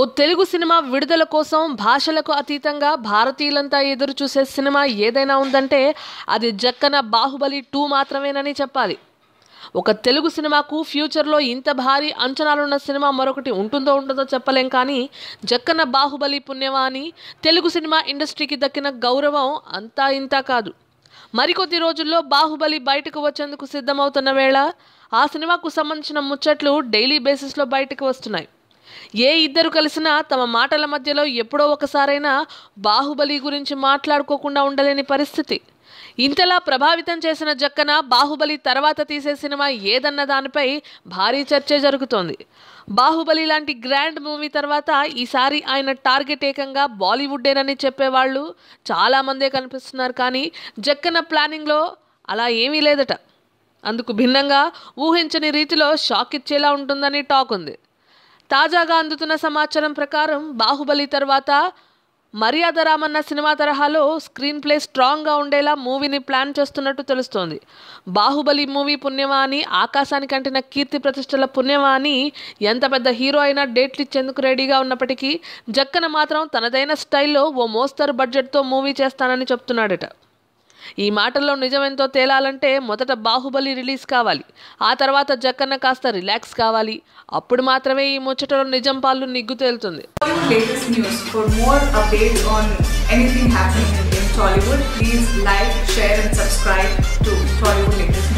ఓ Telugu cinema విడుదల కోసం భాషలకు అతీతంగా భారతీయులంతా ఎదురు చూసే సినిమా ఏదైనా ఉందంటే అది జక్కన బాహుబలి 2 మాత్రమేనని చెప్పాలి. ఒక తెలుగు సినిమాకు ఫ్యూచర్లో ఇంత భారీ అంచనాలున్న సినిమా మరొకటి ఉంటుందో చెప్పలేం, కానీ జక్కన బాహుబలి పుణ్యమా అని తెలుగు సినిమా ఇండస్ట్రీకి దక్కిన గౌరవం అంతా ఇంతా కాదు. మరికొద్ది రోజుల్లో బాహుబలి బయటకు వచ్చేందుకు సిద్ధమవుతున్న వేళ ఆ సినిమాకు సంబంధించిన ముచ్చట్లు డైలీ బేసిస్లో బయటకు వస్తున్నాయి. ఏ ఇద్దరు కలిసినా తమ మాటల మధ్యలో ఎప్పుడో ఒకసారైనా బాహుబలి గురించి మాట్లాడుకోకుండా ఉండలేని పరిస్థితి. ఇంతలా ప్రభావితం చేసిన జక్కన బాహుబలి తర్వాత తీసే సినిమా ఏదన్న దానిపై భారీ చర్చ జరుగుతోంది. బాహుబలి లాంటి గ్రాండ్ మూవీ తర్వాత ఈసారి ఆయన టార్గెట్ ఏకంగా బాలీవుడ్డేనని చెప్పేవాళ్ళు చాలామందే కనిపిస్తున్నారు, కానీ జక్కన ప్లానింగ్లో అలా ఏమీ లేదట. అందుకు భిన్నంగా ఊహించని రీతిలో షాక్ ఇచ్చేలా ఉంటుందని టాక్ ఉంది. తాజాగా అందుతున్న సమాచారం ప్రకారం బాహుబలి తర్వాత మర్యాద రామన్న సినిమా తరహాలో స్క్రీన్ ప్లే స్ట్రాంగ్గా ఉండేలా మూవీని ప్లాన్ చేస్తున్నట్టు తెలుస్తోంది. బాహుబలి మూవీ పుణ్యమా అని ఆకాశానికి అంటిన కీర్తి ప్రతిష్టల పుణ్యమా అని ఎంత పెద్ద హీరో అయినా డేట్లు ఇచ్చేందుకు రెడీగా ఉన్నప్పటికీ జక్కన మాత్రం తనదైన స్టైల్లో ఓ మోస్తరు బడ్జెట్తో మూవీ చేస్తానని చెప్తున్నాడట. ఈ మాటల్లో నిజమెంతో తేలాలంటే మొదట బాహుబలి రిలీజ్ కావాలి, ఆ తర్వాత జక్కన్న కాస్త రిలాక్స్ కావాలి. అప్పుడు మాత్రమే ఈ ముచ్చటలో నిజం పాలు నిగ్గు తేలుతుంది. Latest news. For more updates on anything happening in Tollywood, please like, share and subscribe to Tollywood Latest News.